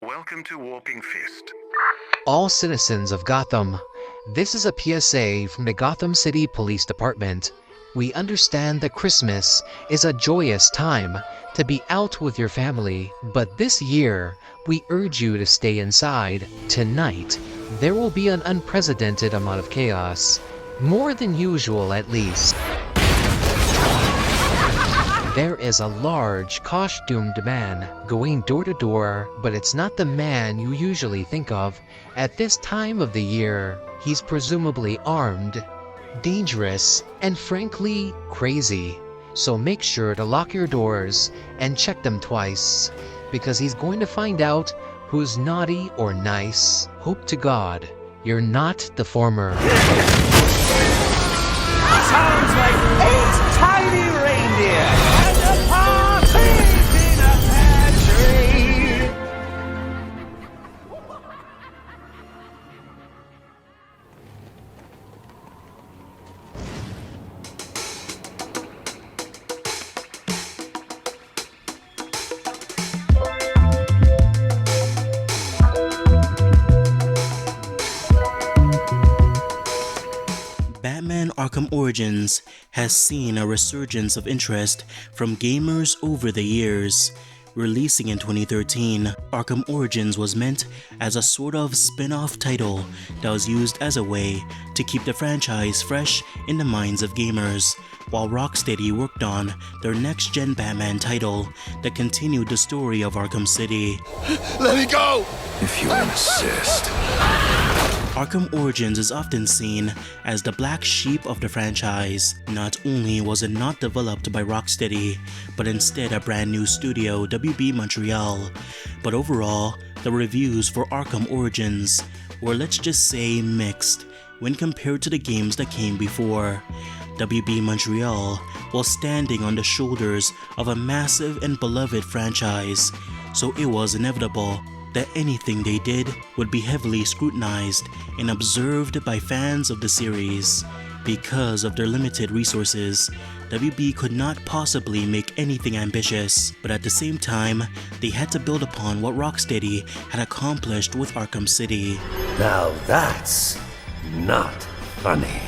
Welcome to Warping Fist. All citizens of Gotham, this is a PSA from the Gotham City Police Department. We understand that Christmas is a joyous time to be out with your family, but this year, we urge you to stay inside. Tonight, there will be an unprecedented amount of chaos, more than usual at least. There is a large, costumed man going door to door, but it's not the man you usually think of. At this time of the year, he's presumably armed, dangerous, and frankly, crazy. So make sure to lock your doors and check them twice, because he's going to find out who's naughty or nice. Hope to God, you're not the former. Sounds like 8 tiny reindeer and a party in a pantry. Batman Arkham Origins has seen a resurgence of interest from gamers over the years. Releasing in 2013, Arkham Origins was meant as a sort of spin-off title that was used as a way to keep the franchise fresh in the minds of gamers, while Rocksteady worked on their next-gen Batman title that continued the story of Arkham City. Let me go! If you insist. Arkham Origins is often seen as the black sheep of the franchise. Not only was it not developed by Rocksteady, but instead a brand new studio, WB Montreal. But overall, the reviews for Arkham Origins were, let's just say, mixed when compared to the games that came before. WB Montreal was standing on the shoulders of a massive and beloved franchise, so it was inevitable that anything they did would be heavily scrutinized and observed by fans of the series. Because of their limited resources, WB could not possibly make anything ambitious, but at the same time, they had to build upon what Rocksteady had accomplished with Arkham City. Now that's not funny.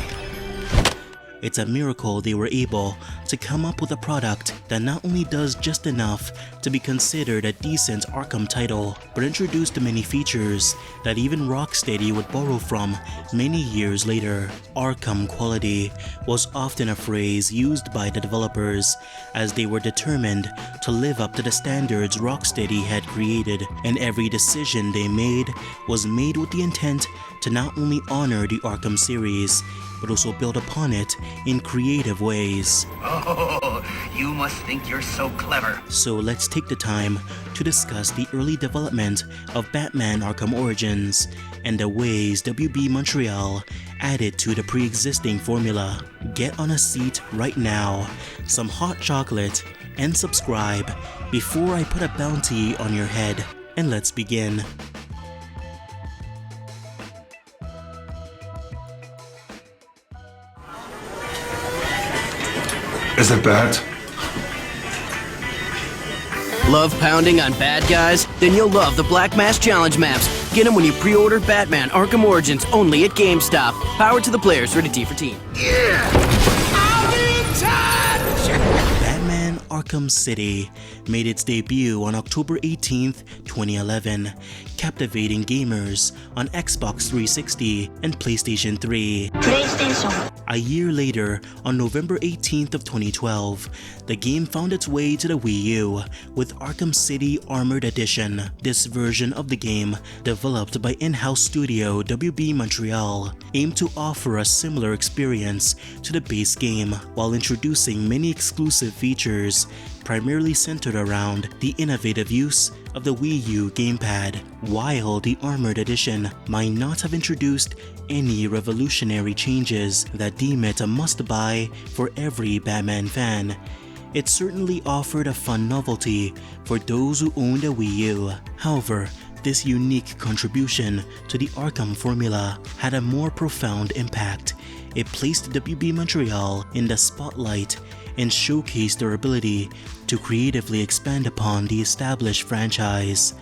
It's a miracle they were able to come up with a product that not only does just enough to be considered a decent Arkham title, but introduced many features that even Rocksteady would borrow from many years later. Arkham quality was often a phrase used by the developers, as they were determined to live up to the standards Rocksteady had created, and every decision they made was made with the intent to not only honor the Arkham series, but also build upon it in creative ways. Oh, you must think you're so clever. So let's take the time to discuss the early development of Batman Arkham Origins and the ways WB Montreal added to the pre-existing formula. Get on a seat right now, some hot chocolate, and subscribe before I put a bounty on your head, and let's begin. Is it bad? Love pounding on bad guys? Then you'll love the Black Mask Challenge maps. Get them when you pre-order Batman Arkham Origins only at GameStop. Power to the players, rated T for teen. Batman Arkham City made its debut on October 18th, 2011, captivating gamers on Xbox 360 and PlayStation 3. A year later, on November 18th of 2012, the game found its way to the Wii U with Arkham City Armored Edition. This version of the game, developed by in-house studio WB Montreal, aimed to offer a similar experience to the base game while introducing many exclusive features, primarily centered around the innovative use of the Wii U gamepad. While the Armored Edition might not have introduced any revolutionary changes that deem it a must-buy for every Batman fan, it certainly offered a fun novelty for those who owned a Wii U. However, this unique contribution to the Arkham formula had a more profound impact. It placed WB Montreal in the spotlight and showcased their ability to creatively expand upon the established franchise.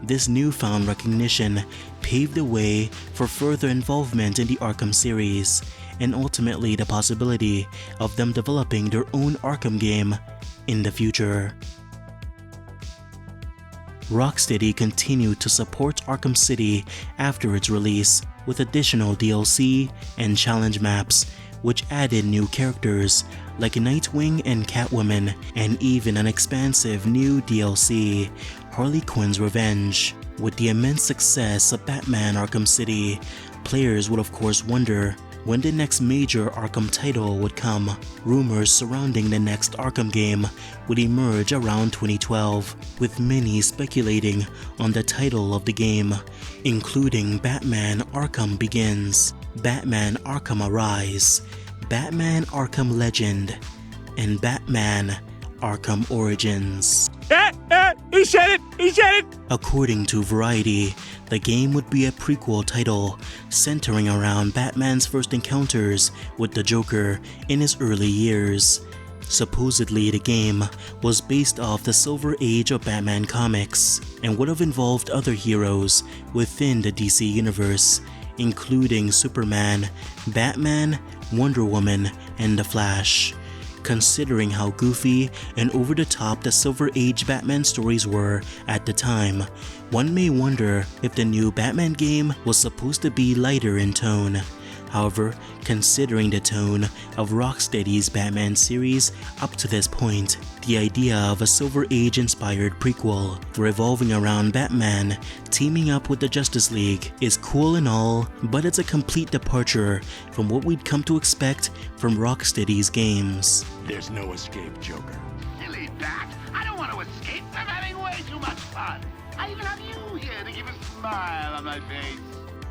This newfound recognition paved the way for further involvement in the Arkham series, and ultimately the possibility of them developing their own Arkham game in the future. Rocksteady continued to support Arkham City after its release with additional DLC and challenge maps, which added new characters like Nightwing and Catwoman, and even an expansive new DLC, Harley Quinn's Revenge. With the immense success of Batman Arkham City, players would of course wonder when the next major Arkham title would come. Rumors surrounding the next Arkham game would emerge around 2012, with many speculating on the title of the game, including Batman Arkham Begins, Batman Arkham Arise, Batman Arkham Legend, and Batman Arkham Origins. He said it! He said it! According to Variety, the game would be a prequel title centering around Batman's first encounters with the Joker in his early years. Supposedly, the game was based off the Silver Age of Batman comics and would have involved other heroes within the DC universe, including Superman, Batman, Wonder Woman, and The Flash. Considering how goofy and over-the-top the Silver Age Batman stories were at the time, one may wonder if the new Batman game was supposed to be lighter in tone. However, considering the tone of Rocksteady's Batman series up to this point, the idea of a Silver Age-inspired prequel revolving around Batman teaming up with the Justice League is cool and all, but it's a complete departure from what we'd come to expect from Rocksteady's games. There's no escape, Joker. Silly bat. I don't want to escape. I'm having way too much fun. I even have you here to give a smile on my face.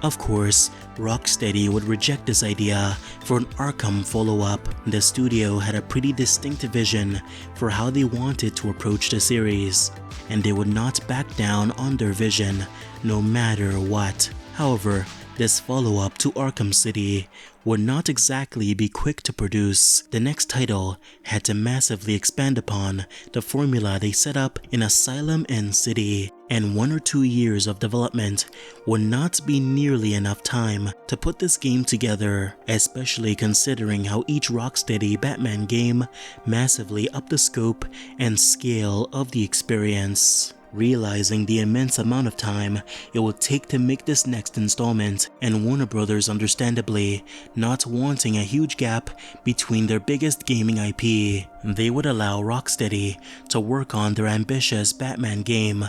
Of course, Rocksteady would reject this idea for an Arkham follow-up. The studio had a pretty distinct vision for how they wanted to approach the series, and they would not back down on their vision no matter what. However, this follow-up to Arkham City would not exactly be quick to produce. The next title had to massively expand upon the formula they set up in Asylum and City, and 1 or 2 years of development would not be nearly enough time to put this game together, especially considering how each Rocksteady Batman game massively upped the scope and scale of the experience. Realizing the immense amount of time it would take to make this next installment, and Warner Brothers understandably not wanting a huge gap between their biggest gaming IP, they would allow Rocksteady to work on their ambitious Batman game,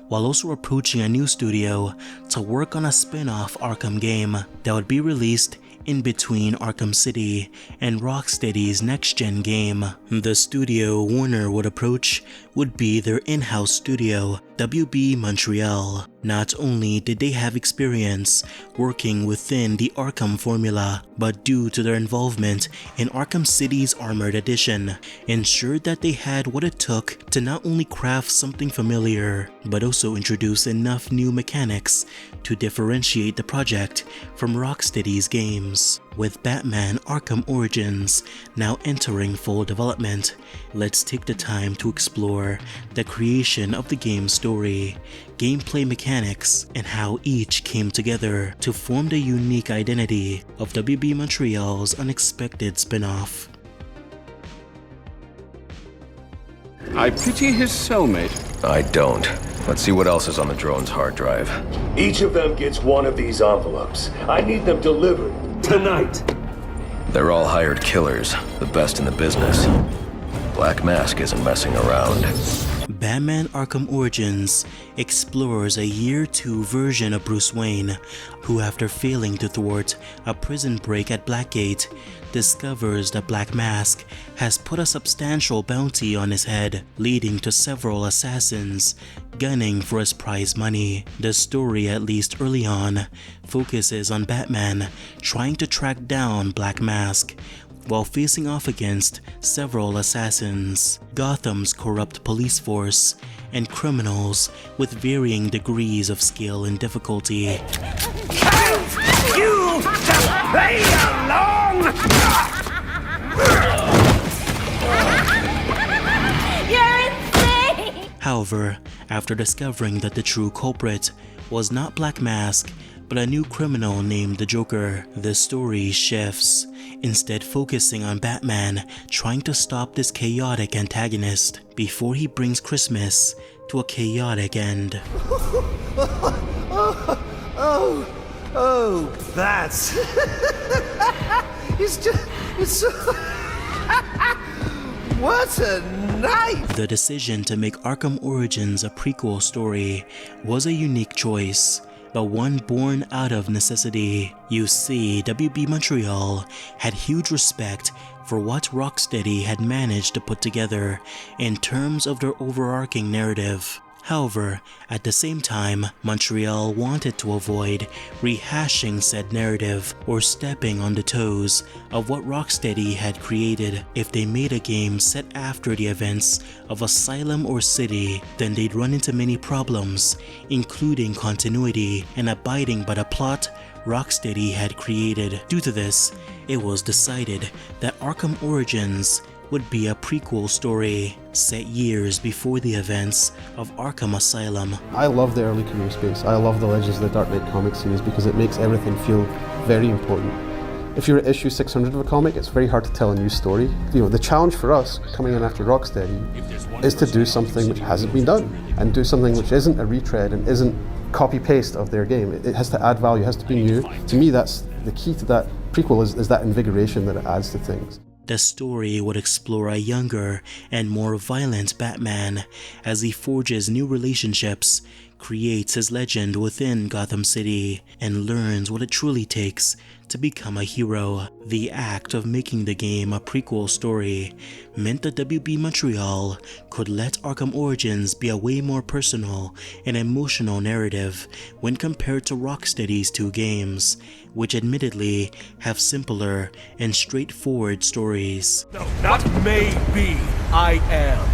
while also approaching a new studio to work on a spin-off Arkham game that would be released in between Arkham City and Rocksteady's next-gen game. The studio Warner would approach would be their in-house studio, WB Montreal. Not only did they have experience working within the Arkham formula, but due to their involvement in Arkham City's Armored Edition, ensured that they had what it took to not only craft something familiar, but also introduce enough new mechanics to differentiate the project from Rocksteady's games. With Batman Arkham Origins now entering full development, let's take the time to explore the creation of the game's story, gameplay mechanics, and how each came together to form the unique identity of WB Montreal's unexpected spin-off. I pity his cellmate. I don't. Let's see what else is on the drone's hard drive. Each of them gets one of these envelopes. I need them delivered tonight. They're all hired killers, the best in the business. Black Mask isn't messing around. Batman Arkham Origins explores a Year 2 version of Bruce Wayne, who after failing to thwart a prison break at Blackgate, discovers that Black Mask has put a substantial bounty on his head, leading to several assassins gunning for his prize money. The story, at least early on, focuses on Batman trying to track down Black Mask, while facing off against several assassins, Gotham's corrupt police force, and criminals with varying degrees of skill and difficulty. Can't you just play along? You're insane! However, after discovering that the true culprit was not Black Mask, but a new criminal named the Joker, the story shifts, instead focusing on Batman trying to stop this chaotic antagonist before he brings Christmas to a chaotic end. That's... it's so... What a night! The decision to make Arkham Origins a prequel story was a unique choice, but one born out of necessity. You see, WB Montreal had huge respect for what Rocksteady had managed to put together in terms of their overarching narrative. However, at the same time, Montreal wanted to avoid rehashing said narrative or stepping on the toes of what Rocksteady had created. If they made a game set after the events of Asylum or City, then they'd run into many problems, including continuity and abiding by the plot Rocksteady had created. Due to this, it was decided that Arkham Origins would be a prequel story set years before the events of Arkham Asylum. I love the early career space. I love the Legends of the Dark Knight comic series because it makes everything feel very important. If you're at issue 600 of a comic, it's very hard to tell a new story. You know, the challenge for us coming in after Rocksteady is to do something which hasn't been done and do something which isn't a retread and isn't copy-paste of their game. It has to add value, it has to be new. To me, that's the key to that prequel is that invigoration that it adds to things. The story would explore a younger and more violent Batman as he forges new relationships, creates his legend within Gotham City, and learns what it truly takes to become a hero. The act of making the game a prequel story meant that WB Montreal could let Arkham Origins be a way more personal and emotional narrative when compared to Rocksteady's two games, which admittedly have simpler and straightforward stories. No, not maybe, I am.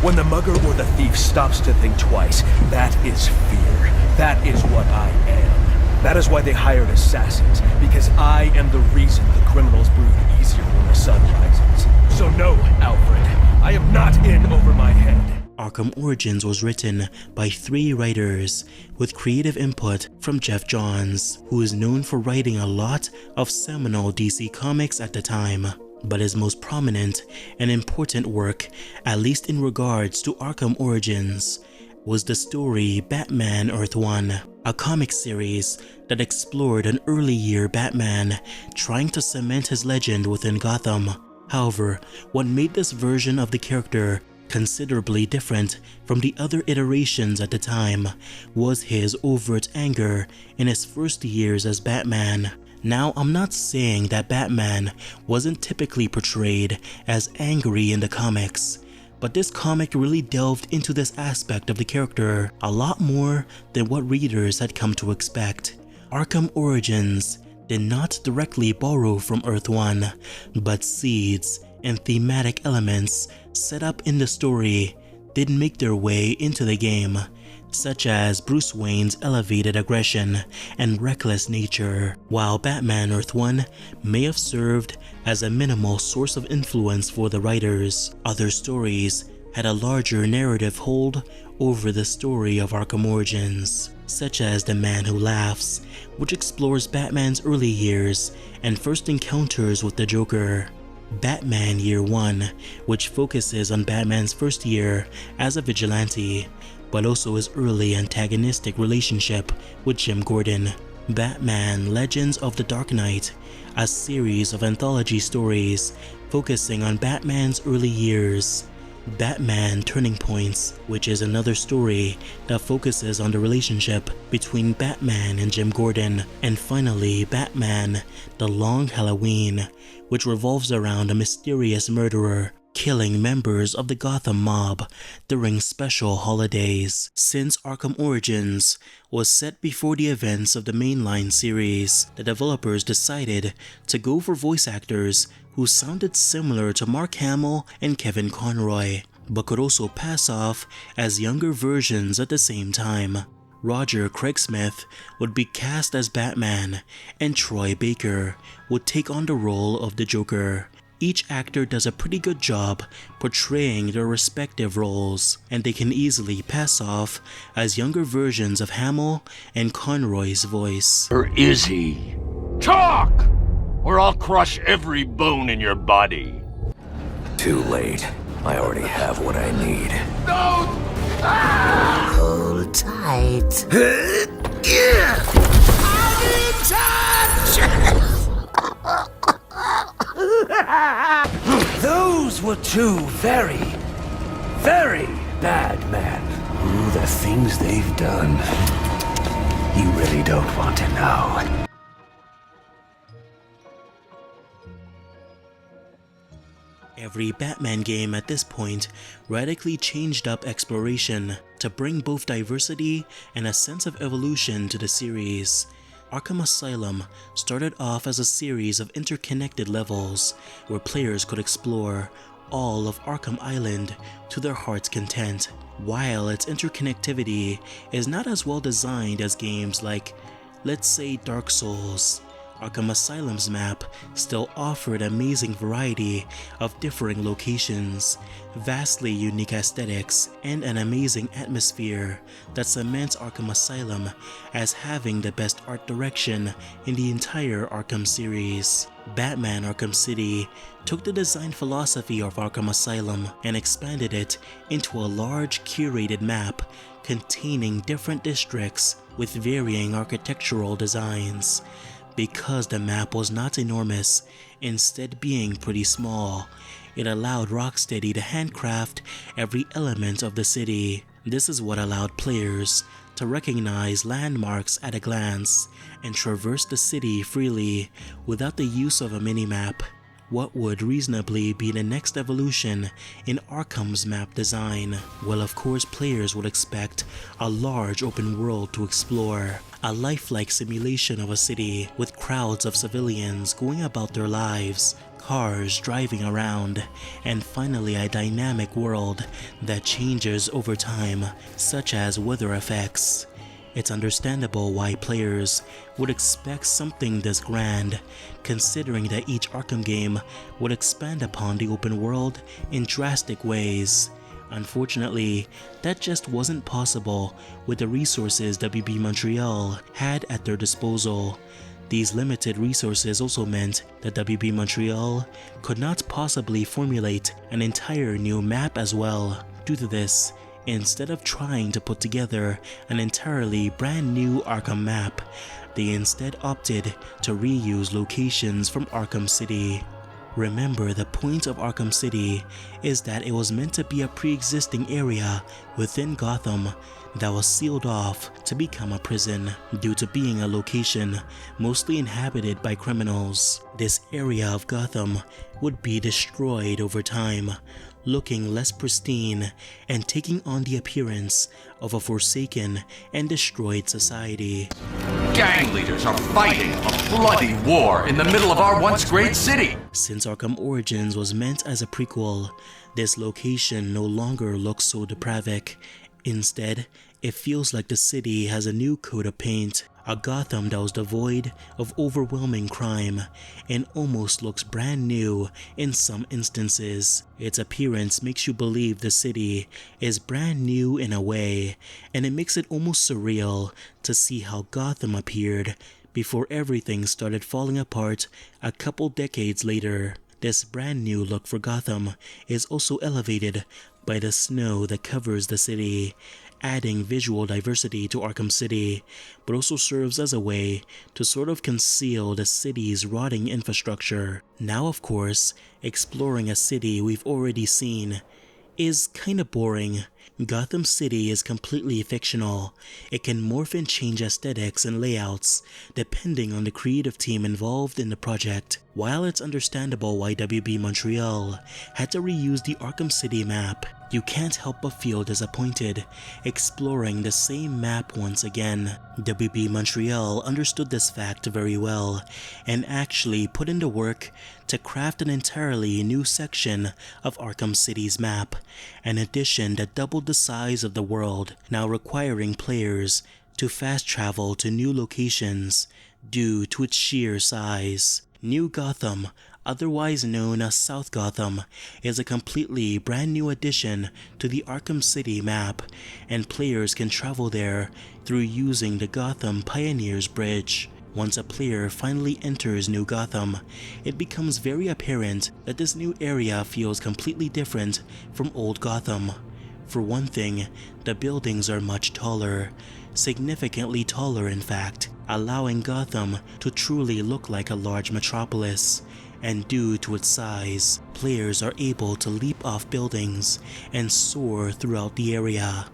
When the mugger or the thief stops to think twice, that is fear. That is what I am. That is why they hired assassins, because I am the reason the criminals breathe easier when the sun rises. So no, Alfred, I am not in over my head. Arkham Origins was written by 3 writers with creative input from Jeff Johns, who is known for writing a lot of seminal DC comics at the time. But his most prominent and important work, at least in regards to Arkham Origins, was the story Batman Earth 1, a comic series that explored an early year Batman trying to cement his legend within Gotham. However, what made this version of the character considerably different from the other iterations at the time was his overt anger in his first years as Batman. Now, I'm not saying that Batman wasn't typically portrayed as angry in the comics, but this comic really delved into this aspect of the character a lot more than what readers had come to expect. Arkham Origins did not directly borrow from Earth 1, but seeds and thematic elements set up in the story did make their way into the game, such as Bruce Wayne's elevated aggression and reckless nature. While Batman Earth 1 may have served as a minimal source of influence for the writers, other stories had a larger narrative hold over the story of Arkham Origins, such as The Man Who Laughs, which explores Batman's early years and first encounters with the Joker. Batman Year 1, which focuses on Batman's first year as a vigilante, but also his early antagonistic relationship with Jim Gordon. Batman Legends of the Dark Knight, a series of anthology stories focusing on Batman's early years. Batman Turning Points, which is another story that focuses on the relationship between Batman and Jim Gordon. And finally, Batman The Long Halloween, which revolves around a mysterious murderer killing members of the Gotham mob during special holidays. Since Arkham Origins was set before the events of the mainline series, the developers decided to go for voice actors who sounded similar to Mark Hamill and Kevin Conroy, but could also pass off as younger versions at the same time. Roger Craig Smith would be cast as Batman, and Troy Baker would take on the role of the Joker. Each actor does a pretty good job portraying their respective roles, and they can easily pass off as younger versions of Hamill and Conroy's voice. Or is he? Talk! Or I'll crush every bone in your body. Too late. I already have what I need. No! Ah! Hold tight. Those were two very, very bad men. Ooh, the things they've done. You really don't want to know. Every Batman game at this point radically changed up exploration to bring both diversity and a sense of evolution to the series. Arkham Asylum started off as a series of interconnected levels where players could explore all of Arkham Island to their heart's content. While its interconnectivity is not as well designed as games like, let's say, Dark Souls, Arkham Asylum's map still offered amazing variety of differing locations, vastly unique aesthetics, and an amazing atmosphere that cements Arkham Asylum as having the best art direction in the entire Arkham series. Batman Arkham City took the design philosophy of Arkham Asylum and expanded it into a large curated map containing different districts with varying architectural designs. Because the map was not enormous, instead being pretty small, it allowed Rocksteady to handcraft every element of the city. This is what allowed players to recognize landmarks at a glance and traverse the city freely without the use of a minimap. What would reasonably be the next evolution in Arkham's map design? Well, of course, players would expect a large open world to explore, a lifelike simulation of a city with crowds of civilians going about their lives, cars driving around, and finally a dynamic world that changes over time, such as weather effects. It's understandable why players would expect something this grand, considering that each Arkham game would expand upon the open world in drastic ways. Unfortunately, that just wasn't possible with the resources WB Montreal had at their disposal. These limited resources also meant that WB Montreal could not possibly formulate an entire new map as well. Due to this, instead of trying to put together an entirely brand new Arkham map, they instead opted to reuse locations from Arkham City. Remember, the point of Arkham City is that it was meant to be a pre-existing area within Gotham that was sealed off to become a prison due to being a location mostly inhabited by criminals. This area of Gotham would be destroyed over time, looking less pristine and taking on the appearance of a forsaken and destroyed society. Gang leaders are fighting a bloody war in the middle of our once great city. Since Arkham Origins was meant as a prequel, this location no longer looks so depraved. Instead, it feels like the city has a new coat of paint, a Gotham that was devoid of overwhelming crime and almost looks brand new in some instances. Its appearance makes you believe the city is brand new in a way, and it makes it almost surreal to see how Gotham appeared before everything started falling apart a couple decades later. This brand new look for Gotham is also elevated by the snow that covers the city, adding visual diversity to Arkham City, but also serves as a way to sort of conceal the city's rotting infrastructure. Now, of course, exploring a city we've already seen is kinda boring. Gotham City is completely fictional. It can morph and change aesthetics and layouts depending on the creative team involved in the project. While it's understandable why WB Montreal had to reuse the Arkham City map, you can't help but feel disappointed exploring the same map once again. WB Montreal understood this fact very well and actually put in the work to craft an entirely new section of Arkham City's map, an addition that doubled the size of the world, now requiring players to fast travel to new locations due to its sheer size. New Gotham, otherwise known as South Gotham, is a completely brand new addition to the Arkham City map, and players can travel there through using the Gotham Pioneers Bridge. Once a player finally enters New Gotham, it becomes very apparent that this new area feels completely different from Old Gotham. For one thing, the buildings are much taller, significantly taller in fact, allowing Gotham to truly look like a large metropolis. And due to its size, players are able to leap off buildings and soar throughout the area.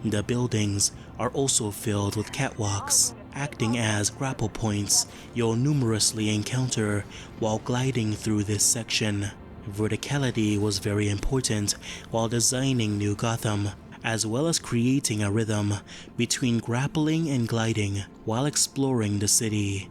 The buildings are also filled with catwalks, acting as grapple points you'll numerously encounter while gliding through this section. Verticality was very important while designing New Gotham, as well as creating a rhythm between grappling and gliding while exploring the city.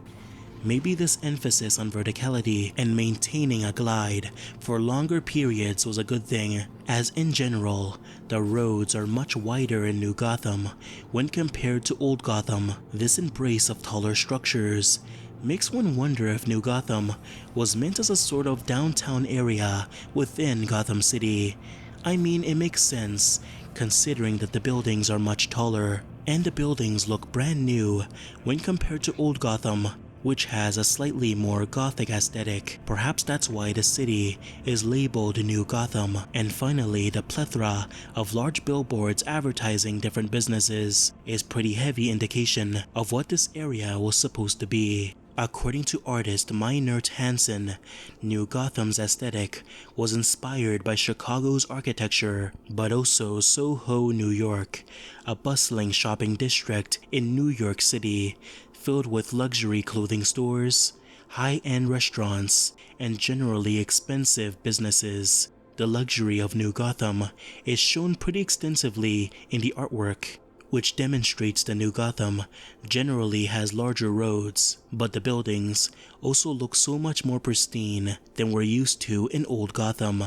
Maybe this emphasis on verticality and maintaining a glide for longer periods was a good thing, as in general, the roads are much wider in New Gotham when compared to Old Gotham. This embrace of taller structures makes one wonder if New Gotham was meant as a sort of downtown area within Gotham City. I mean, it makes sense, considering that the buildings are much taller, and the buildings look brand new when compared to Old Gotham, which has a slightly more gothic aesthetic. Perhaps that's why the city is labeled New Gotham. And finally, the plethora of large billboards advertising different businesses is pretty heavy indication of what this area was supposed to be. According to artist Meinert Hansen, New Gotham's aesthetic was inspired by Chicago's architecture, but also Soho, New York, a bustling shopping district in New York City, filled with luxury clothing stores, high-end restaurants, and generally expensive businesses. The luxury of New Gotham is shown pretty extensively in the artwork, which demonstrates that New Gotham generally has larger roads, but the buildings also look so much more pristine than we're used to in Old Gotham.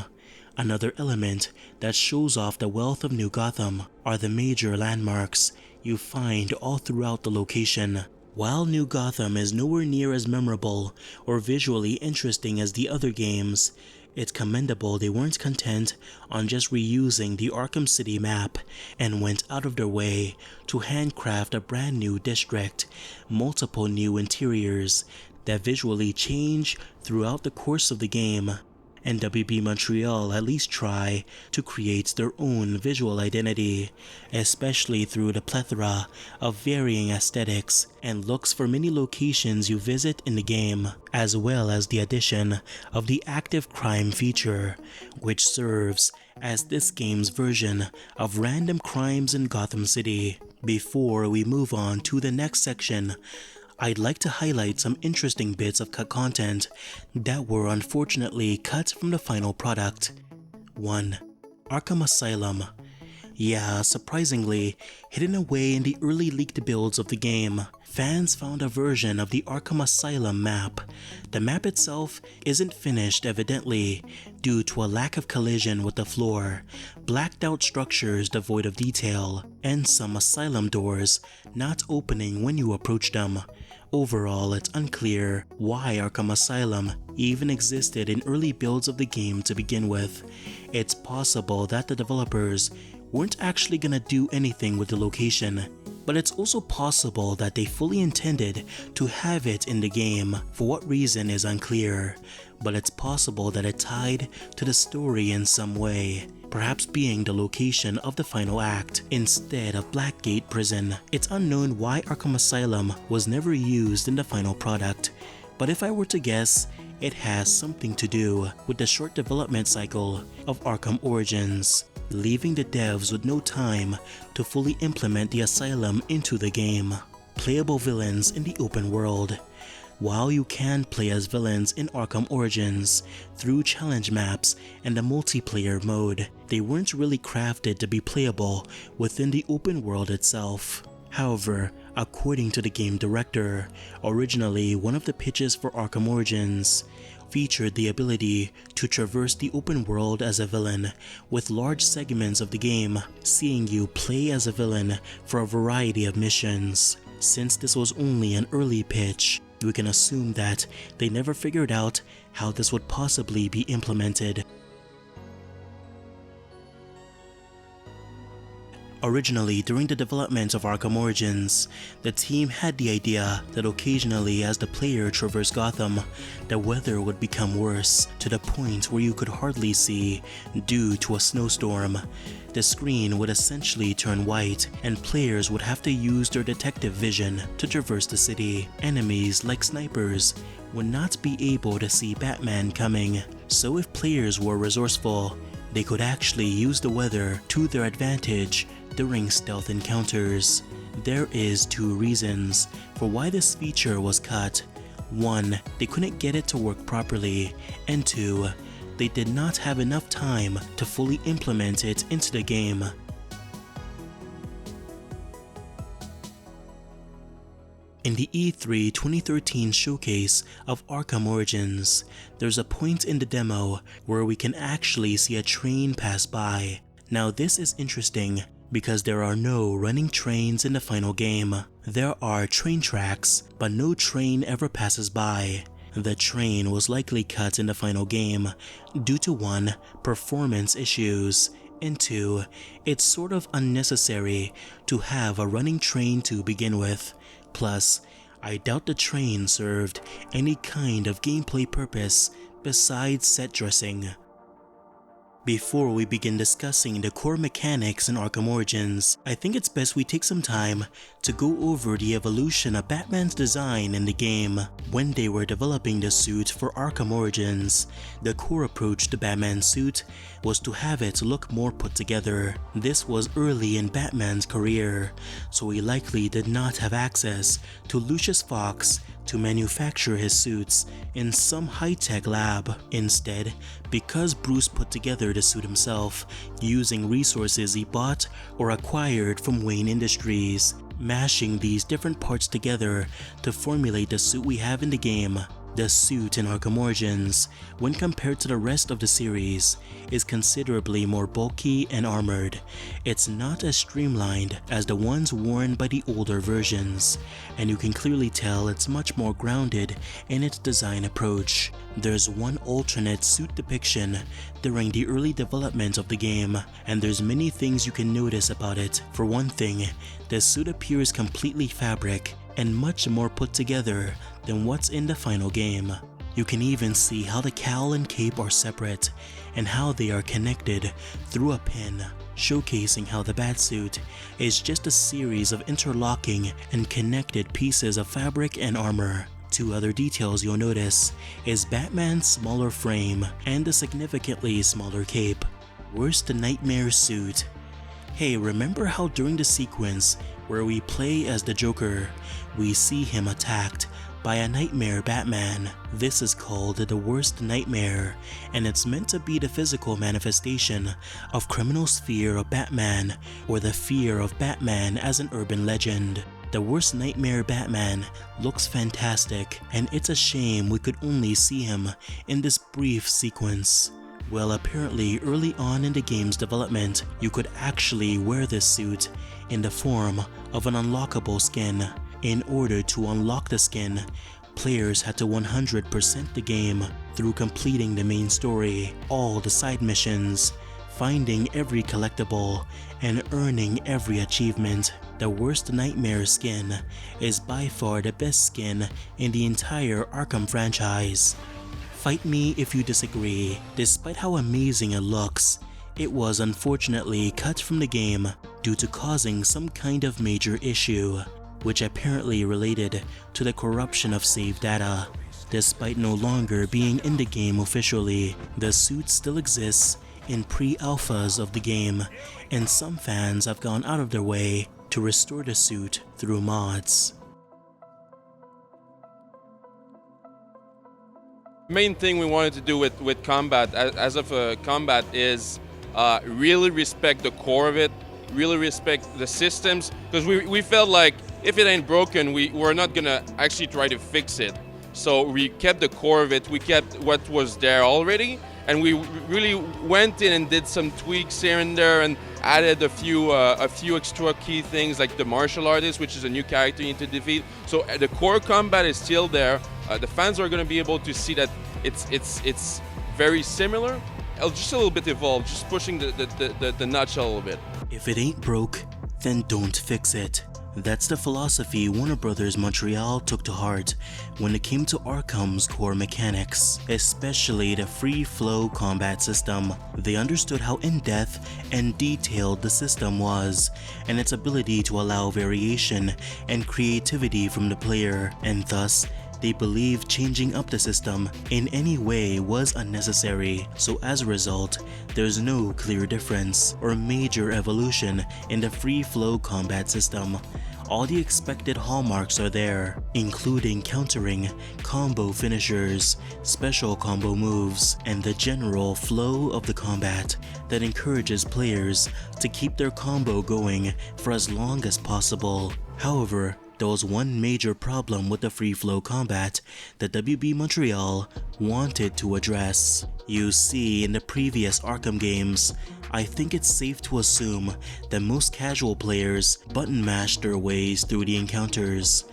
Another element that shows off the wealth of New Gotham are the major landmarks you find all throughout the location. While New Gotham is nowhere near as memorable or visually interesting as the other games, it's commendable they weren't content on just reusing the Arkham City map and went out of their way to handcraft a brand new district, multiple new interiors that visually change throughout the course of the game. And WB Montreal at least try to create their own visual identity, especially through the plethora of varying aesthetics and looks for many locations you visit in the game, as well as the addition of the active crime feature, which serves as this game's version of random crimes in Gotham City. Before we move on to the next section, I'd like to highlight some interesting bits of cut content that were unfortunately cut from the final product. 1. Arkham Asylum. Yeah, surprisingly, hidden away in the early leaked builds of the game, fans found a version of the Arkham Asylum map. The map itself isn't finished evidently, due to a lack of collision with the floor, blacked out structures devoid of detail, and some asylum doors not opening when you approach them. Overall, it's unclear why Arkham Asylum even existed in early builds of the game to begin with. It's possible that the developers weren't actually gonna do anything with the location, but it's also possible that they fully intended to have it in the game. For what reason is unclear, but it's possible that it tied to the story in some way, perhaps being the location of the final act instead of Blackgate Prison. It's unknown why Arkham Asylum was never used in the final product, but if I were to guess, it has something to do with the short development cycle of Arkham Origins, leaving the devs with no time to fully implement the Asylum into the game. Playable villains in the open world. While you can play as villains in Arkham Origins through challenge maps and the multiplayer mode, they weren't really crafted to be playable within the open world itself. However, according to the game director, originally one of the pitches for Arkham Origins featured the ability to traverse the open world as a villain, with large segments of the game seeing you play as a villain for a variety of missions. Since this was only an early pitch, we can assume that they never figured out how this would possibly be implemented. Originally, during the development of Arkham Origins, the team had the idea that occasionally as the player traversed Gotham, the weather would become worse to the point where you could hardly see due to a snowstorm. The screen would essentially turn white and players would have to use their detective vision to traverse the city. Enemies like snipers would not be able to see Batman coming, so if players were resourceful, they could actually use the weather to their advantage during stealth encounters. There is 2 reasons for why this feature was cut. 1, they couldn't get it to work properly, and 2, they did not have enough time to fully implement it into the game. In the E3 2013 showcase of Arkham Origins, there's a point in the demo where we can actually see a train pass by. Now this is interesting because there are no running trains in the final game. There are train tracks, but no train ever passes by. The train was likely cut in the final game due to 1, performance issues, and 2, it's sort of unnecessary to have a running train to begin with. Plus, I doubt the train served any kind of gameplay purpose besides set dressing. Before we begin discussing the core mechanics in Arkham Origins, I think it's best we take some time to go over the evolution of Batman's design in the game. When they were developing the suit for Arkham Origins, the core approach to Batman's suit was to have it look more put together. This was early in Batman's career, so he likely did not have access to Lucius Fox to manufacture his suits in some high-tech lab. Instead, because Bruce put together the suit himself using resources he bought or acquired from Wayne Industries, mashing these different parts together to formulate the suit we have in the game. The suit in Arkham Origins, when compared to the rest of the series, is considerably more bulky and armored. It's not as streamlined as the ones worn by the older versions, and you can clearly tell it's much more grounded in its design approach. There's one alternate suit depiction during the early development of the game, and there's many things you can notice about it. For one thing, the suit appears completely fabric and much more put together than what's in the final game. You can even see how the cowl and cape are separate and how they are connected through a pin, showcasing how the Batsuit is just a series of interlocking and connected pieces of fabric and armor. 2 other details you'll notice is Batman's smaller frame and a significantly smaller cape. Where's the Nightmare suit? Hey, remember how during the sequence where we play as the Joker, we see him attacked by a nightmare Batman? This is called the Worst Nightmare, and it's meant to be the physical manifestation of criminals' fear of Batman, or the fear of Batman as an urban legend. The Worst Nightmare Batman looks fantastic, and it's a shame we could only see him in this brief sequence. Well, apparently early on in the game's development, you could actually wear this suit in the form of an unlockable skin. In order to unlock the skin, players had to 100% the game through completing the main story, all the side missions, finding every collectible, and earning every achievement. The Worst Nightmare skin is by far the best skin in the entire Arkham franchise. Fight me if you disagree. Despite how amazing it looks, it was unfortunately cut from the game due to causing some kind of major issue, which apparently related to the corruption of save data. Despite no longer being in the game officially, the suit still exists in pre-alphas of the game, and some fans have gone out of their way to restore the suit through mods. Main thing we wanted to do with combat, as of combat, is really respect the core of it, really respect the systems, because we felt like if it ain't broken, we're not gonna actually try to fix it. So we kept the core of it, we kept what was there already, and we really went in and did some tweaks here and there and added a few extra key things like the martial artist, which is a new character you need to defeat. So the core combat is still there. The fans are going to be able to see that it's very similar. It'll just a little bit evolved, just pushing the nutshell a little bit. If it ain't broke, then don't fix it. That's the philosophy Warner Bros. Montreal took to heart when it came to Arkham's core mechanics, especially the free flow combat system. They understood how in-depth and detailed the system was, and its ability to allow variation and creativity from the player, and thus they believed changing up the system in any way was unnecessary. So as a result, there's no clear difference or major evolution in the free flow combat system. All the expected hallmarks are there, including countering, combo finishers, special combo moves, and the general flow of the combat that encourages players to keep their combo going for as long as possible. However, there was one major problem with the free flow combat that WB Montreal wanted to address. You see, in the previous Arkham games, I think it's safe to assume that most casual players button mash their ways through the encounters.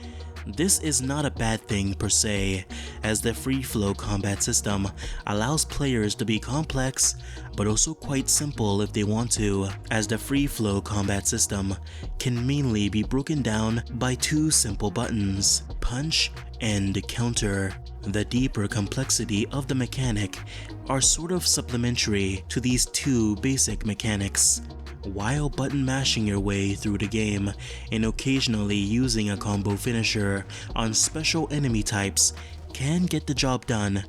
This is not a bad thing per se, as the free flow combat system allows players to be complex but also quite simple if they want to, as the free flow combat system can mainly be broken down by two simple buttons, punch and counter. The deeper complexity of the mechanic are sort of supplementary to these two basic mechanics. While button mashing your way through the game and occasionally using a combo finisher on special enemy types can get the job done,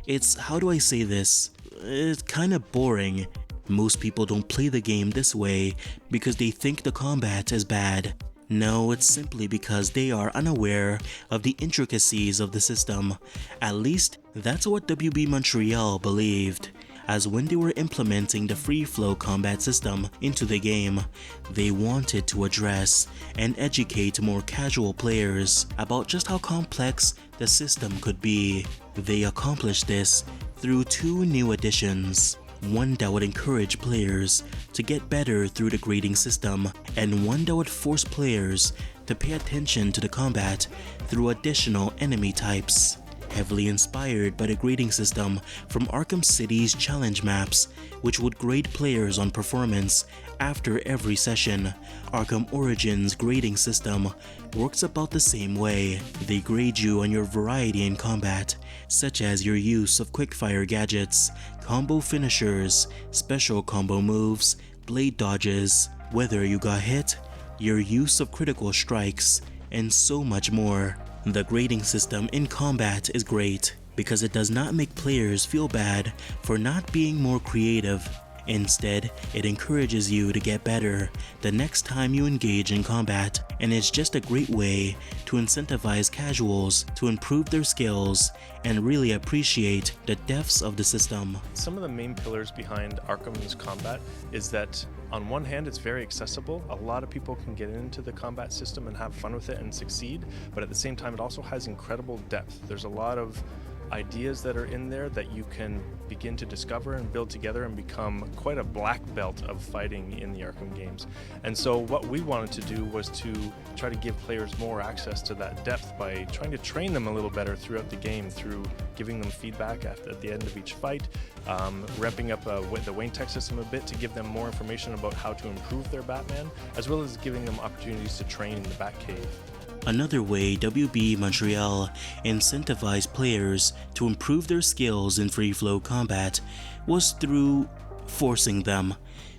it's, how do I say this, it's kinda boring. Most people don't play the game this way because they think the combat is bad. No, it's simply because they are unaware of the intricacies of the system. At least, that's what WB Montreal believed, as when they were implementing the free flow combat system into the game, they wanted to address and educate more casual players about just how complex the system could be. They accomplished this through two new additions. One that would encourage players to get better through the grading system, and one that would force players to pay attention to the combat through additional enemy types. Heavily inspired by the grading system from Arkham City's challenge maps, which would grade players on performance after every session, Arkham Origins' grading system works about the same way. They grade you on your variety in combat, such as your use of quickfire gadgets, combo finishers, special combo moves, blade dodges, whether you got hit, your use of critical strikes, and so much more. The grading system in combat is great because it does not make players feel bad for not being more creative. Instead, it encourages you to get better the next time you engage in combat, and it's just a great way to incentivize casuals to improve their skills and really appreciate the depths of the system. Some of the main pillars behind Arkham's combat is that on one hand, it's very accessible. A lot of people can get into the combat system and have fun with it and succeed, but at the same time, it also has incredible depth. There's a lot of ideas that are in there that you can begin to discover and build together and become quite a black belt of fighting in the Arkham games. And so what we wanted to do was to try to give players more access to that depth by trying to train them a little better throughout the game, through giving them feedback at the end of each fight, ramping up the Wayne Tech system a bit to give them more information about how to improve their Batman, as well as giving them opportunities to train in the Batcave. Another way WB Montreal incentivized players to improve their skills in free flow combat was through forcing them.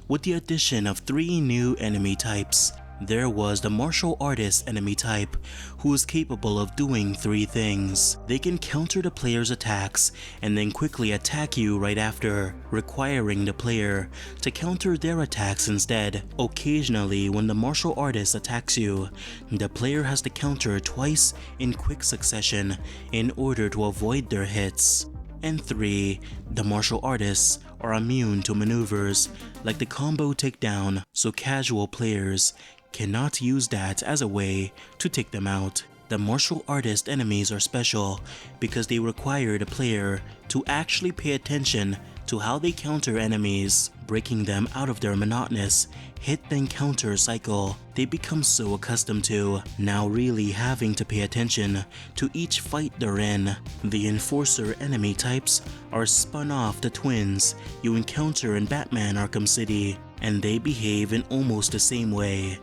With the addition of 3 new enemy types, there was the martial artist enemy type, who is capable of doing 3 things. They can counter the player's attacks and then quickly attack you right after, requiring the player to counter their attacks instead. Occasionally, when the martial artist attacks you, the player has to counter twice in quick succession in order to avoid their hits. And 3, the martial artists are immune to maneuvers like the combo takedown, so casual players cannot use that as a way to take them out. The martial artist enemies are special because they require the player to actually pay attention to how they counter enemies, breaking them out of their monotonous hit then counter cycle they become so accustomed to, now really having to pay attention to each fight they're in. The Enforcer enemy types are spun off the twins you encounter in Batman Arkham City, and they behave in almost the same way.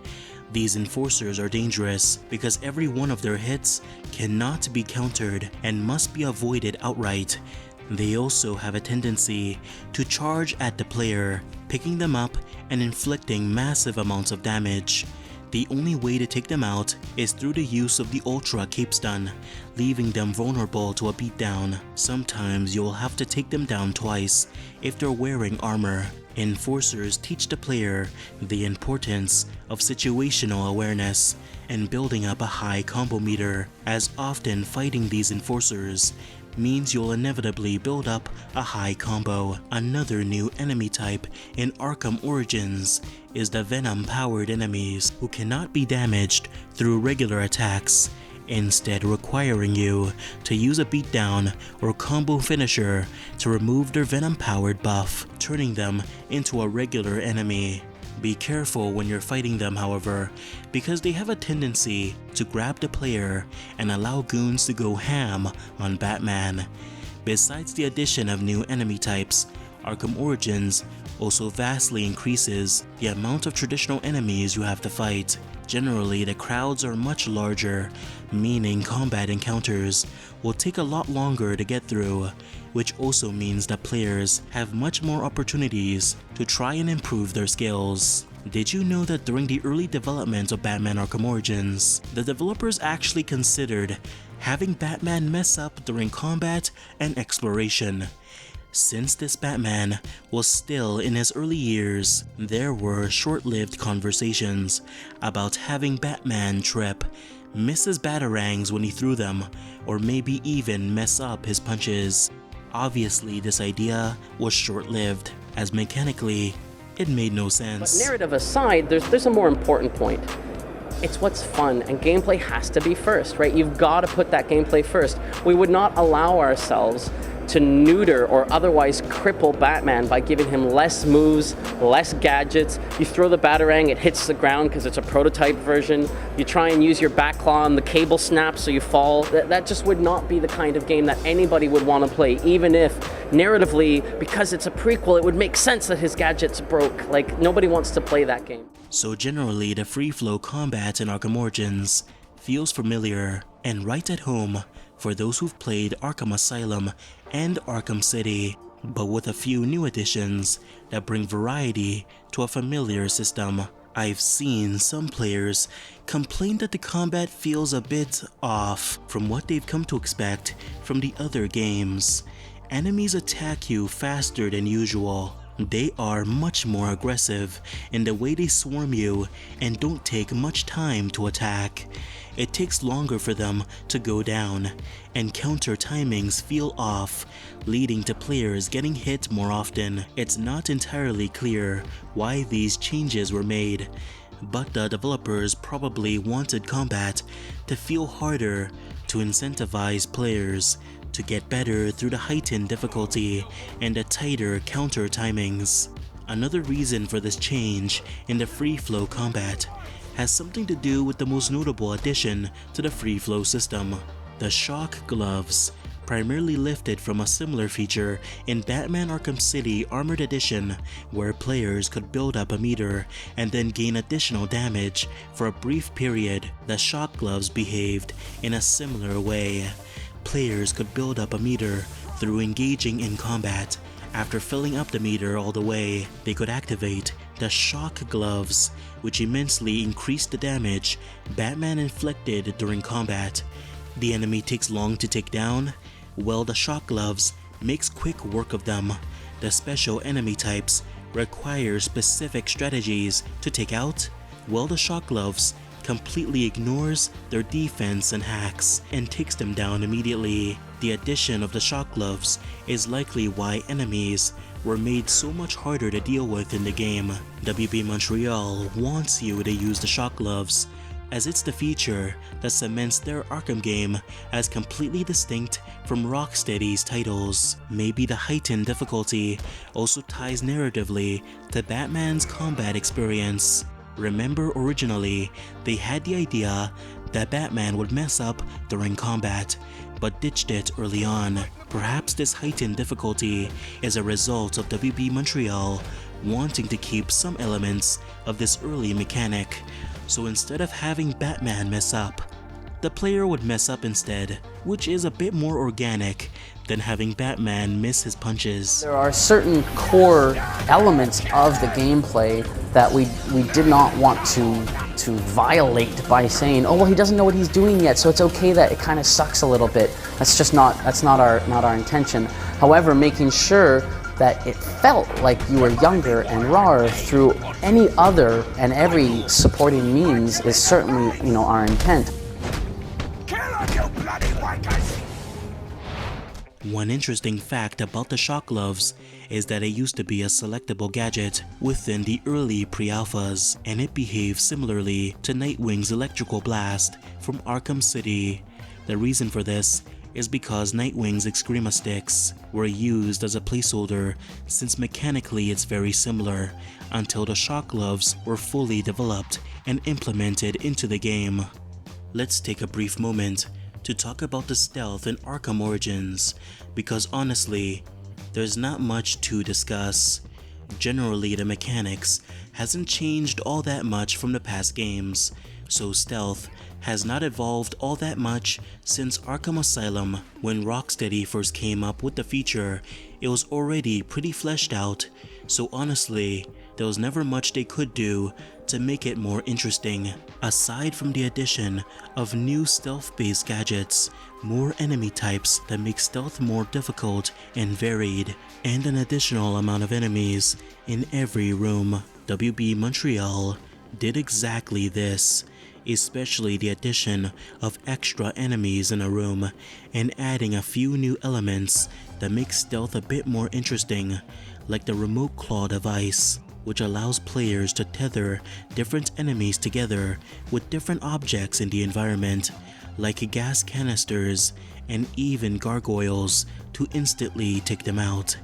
These Enforcers are dangerous because every one of their hits cannot be countered and must be avoided outright. They also have a tendency to charge at the player, picking them up and inflicting massive amounts of damage. The only way to take them out is through the use of the Ultra Cape Stun, leaving them vulnerable to a beatdown. Sometimes you'll have to take them down twice if they're wearing armor. Enforcers teach the player the importance of situational awareness and building up a high combo meter, as often fighting these Enforcers means you'll inevitably build up a high combo. Another new enemy type in Arkham Origins is the Venom-powered enemies, who cannot be damaged through regular attacks, instead requiring you to use a beatdown or combo finisher to remove their Venom-powered buff, turning them into a regular enemy. Be careful when you're fighting them, however, because they have a tendency to grab the player and allow goons to go ham on Batman. Besides the addition of new enemy types, Arkham Origins also vastly increases the amount of traditional enemies you have to fight. Generally, the crowds are much larger, meaning combat encounters will take a lot longer to get through, which also means that players have much more opportunities to try and improve their skills. Did you know that during the early development of Batman Arkham Origins, the developers actually considered having Batman mess up during combat and exploration? Since this Batman was still in his early years, there were short-lived conversations about having Batman trip, miss his batarangs when he threw them, or maybe even mess up his punches. Obviously, this idea was short-lived, as mechanically, it made no sense. But narrative aside, there's a more important point. It's what's fun, and gameplay has to be first, right? You've got to put that gameplay first. We would not allow ourselves to neuter or otherwise cripple Batman by giving him less moves, less gadgets. You throw the Batarang, it hits the ground because it's a prototype version. You try and use your back claw and the cable snaps so you fall. That just would not be the kind of game that anybody would want to play, even if narratively, because it's a prequel, it would make sense that his gadgets broke. Like, nobody wants to play that game. So generally, the free flow combat in Arkham Origins feels familiar and right at home for those who've played Arkham Asylum and Arkham City, but with a few new additions that bring variety to a familiar system. I've seen some players complain that the combat feels a bit off from what they've come to expect from the other games. Enemies attack you faster than usual. They are much more aggressive in the way they swarm you and don't take much time to attack. It takes longer for them to go down, and counter timings feel off, leading to players getting hit more often. It's not entirely clear why these changes were made, but the developers probably wanted combat to feel harder to incentivize players to get better through the heightened difficulty and the tighter counter timings. Another reason for this change in the free flow combat has something to do with the most notable addition to the free flow system: the shock gloves, primarily lifted from a similar feature in Batman Arkham City Armored Edition, where players could build up a meter and then gain additional damage for a brief period. The shock gloves behaved in a similar way. Players could build up a meter through engaging in combat. After filling up the meter all the way, they could activate the shock gloves, which immensely increased the damage Batman inflicted during combat. The enemy takes long to take down, well, the shock gloves makes quick work of them. The special enemy types require specific strategies to take out, well, the shock gloves completely ignores their defense and hacks and takes them down immediately. The addition of the shock gloves is likely why enemies were made so much harder to deal with in the game. WB Montreal wants you to use the shock gloves as it's the feature that cements their Arkham game as completely distinct from Rocksteady's titles. Maybe the heightened difficulty also ties narratively to Batman's combat experience. Remember, originally, they had the idea that Batman would mess up during combat, but ditched it early on. Perhaps this heightened difficulty is a result of WB Montreal wanting to keep some elements of this early mechanic, so instead of having Batman mess up, the player would mess up instead, which is a bit more organic than having Batman miss his punches. There are certain core elements of the gameplay that we did not want to violate by saying, oh well, he doesn't know what he's doing yet, so it's okay that it kind of sucks a little bit. That's not our intention. However, making sure that it felt like you were younger and rawer through any other and every supporting means is certainly, our intent. One interesting fact about the shock gloves is that it used to be a selectable gadget within the early pre-alphas, and it behaves similarly to Nightwing's electrical blast from Arkham City. The reason for this is because Nightwing's Excrema sticks were used as a placeholder, since mechanically it's very similar, until the shock gloves were fully developed and implemented into the game. Let's take a brief moment to talk about the stealth in Arkham Origins, because honestly, there's not much to discuss. Generally, the mechanics hasn't changed all that much from the past games, so stealth has not evolved all that much since Arkham Asylum. When Rocksteady first came up with the feature, it was already pretty fleshed out, so honestly, there was never much they could do to make it more interesting, aside from the addition of new stealth-based gadgets, more enemy types that make stealth more difficult and varied, and an additional amount of enemies in every room. WB Montreal did exactly this, especially the addition of extra enemies in a room and adding a few new elements that make stealth a bit more interesting, like the remote claw device, which allows players to tether different enemies together with different objects in the environment, like gas canisters and even gargoyles, to instantly take them out.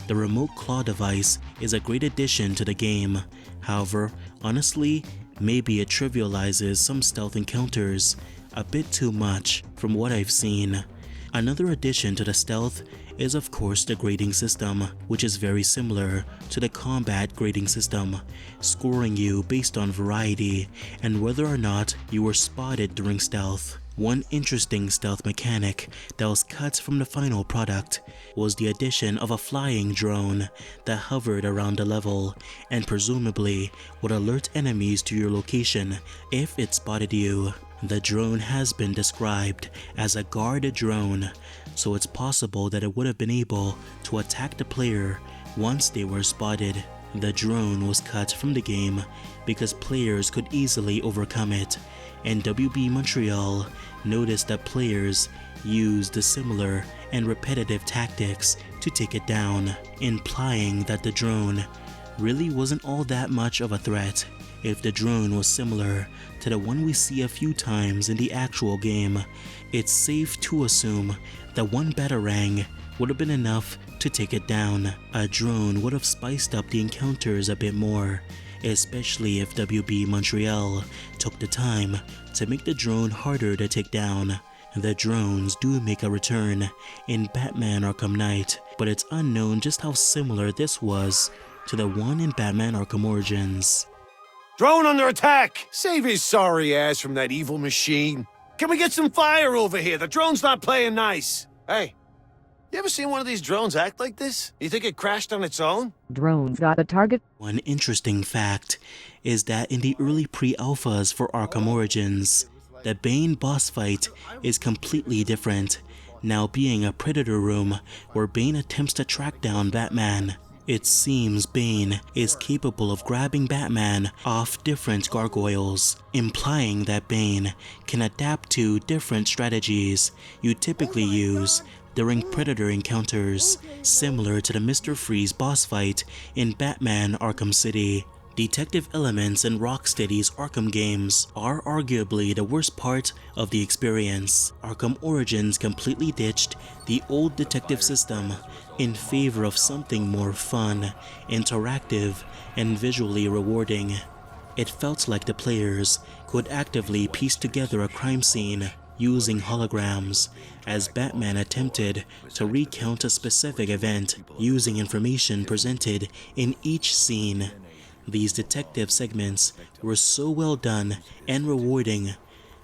The remote claw device is a great addition to the game. However, honestly, maybe it trivializes some stealth encounters a bit too much from what I've seen. Another addition to the stealth is of course the grading system, which is very similar to the combat grading system, scoring you based on variety and whether or not you were spotted during stealth. One interesting stealth mechanic that was cut from the final product was the addition of a flying drone that hovered around the level and presumably would alert enemies to your location if it spotted you. The drone has been described as a guard drone, so it's possible that it would have been able to attack the player once they were spotted. The drone was cut from the game because players could easily overcome it, and WB Montreal noticed that players used the similar and repetitive tactics to take it down, implying that the drone really wasn't all that much of a threat. If the drone was similar to the one we see a few times in the actual game, it's safe to assume that one batarang would have been enough to take it down. A drone would have spiced up the encounters a bit more, especially if WB Montreal took the time to make the drone harder to take down. The drones do make a return in Batman Arkham Knight, but it's unknown just how similar this was to the one in Batman Arkham Origins. Drone under attack! Save his sorry ass from that evil machine. Can we get some fire over here? The drone's not playing nice. Hey, you ever seen one of these drones act like this? You think it crashed on its own? Drone's got a target. One interesting fact is that in the early pre-alphas for Arkham Origins, the Bane boss fight is completely different, now being a Predator room where Bane attempts to track down Batman. It seems Bane is capable of grabbing Batman off different gargoyles, implying that Bane can adapt to different strategies you typically use during Predator encounters, similar to the Mr. Freeze boss fight in Batman Arkham City. Detective elements in Rocksteady's Arkham games are arguably the worst part of the experience. Arkham Origins completely ditched the old detective system in favor of something more fun, interactive, and visually rewarding. It felt like the players could actively piece together a crime scene using holograms, as Batman attempted to recount a specific event using information presented in each scene. These detective segments were so well done and rewarding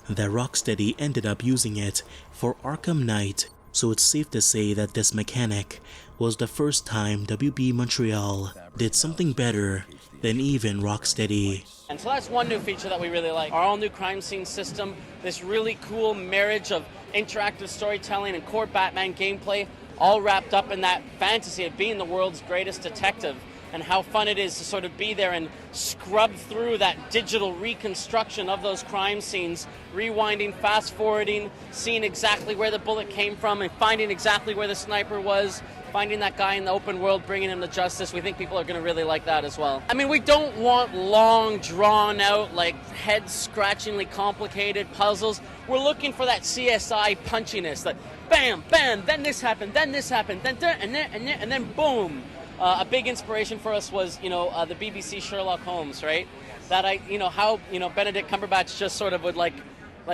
that Rocksteady ended up using it for Arkham Knight, so it's safe to say that this mechanic was the first time WB Montreal did something better than even Rocksteady. And so that's one new feature that we really like. Our all-new crime scene system, this really cool marriage of interactive storytelling and core Batman gameplay, all wrapped up in that fantasy of being the world's greatest detective, and how fun it is to sort of be there and scrub through that digital reconstruction of those crime scenes, rewinding, fast-forwarding, seeing exactly where the bullet came from and finding exactly where the sniper was, finding that guy in the open world, bringing him to justice. We think people are going to really like that as well. I mean, we don't want long, drawn-out, like head-scratchingly complicated puzzles. We're looking for that CSI punchiness, that bam, bam, then this happened, then and then boom. A big inspiration for us was, the BBC Sherlock Holmes, right? That how Benedict Cumberbatch just sort of would like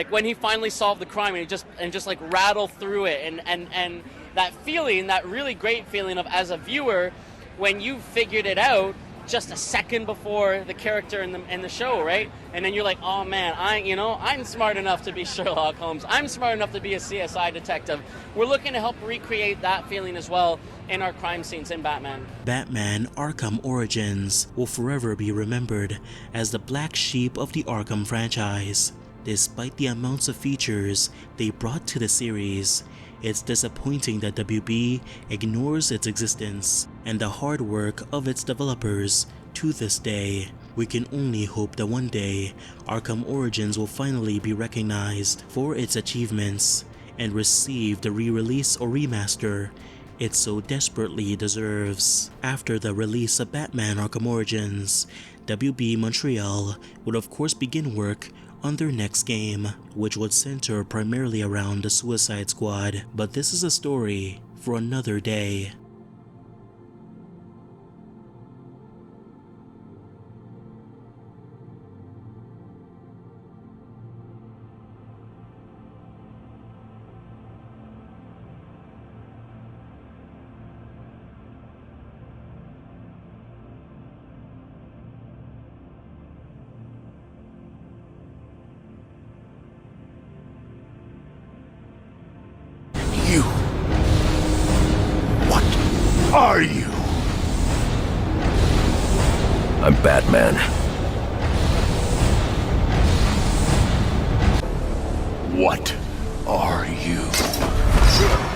when he finally solved the crime and just like rattle through it, and that feeling, that really great feeling of, as a viewer, when you figured it out just a second before the character in the show, right? And then you're like, oh man, I'm smart enough to be Sherlock Holmes. I'm smart enough to be a CSI detective. We're looking to help recreate that feeling as well in our crime scenes in Batman. Batman Arkham Origins will forever be remembered as the black sheep of the Arkham franchise. Despite the amounts of features they brought to the series, it's disappointing that WB ignores its existence and the hard work of its developers to this day. We can only hope that one day Arkham Origins will finally be recognized for its achievements and receive the re-release or remaster it so desperately deserves. After the release of Batman Arkham Origins, WB Montreal would of course begin work on their next game, which would center primarily around the Suicide Squad, but this is a story for another day. Are you? I'm Batman. What are you?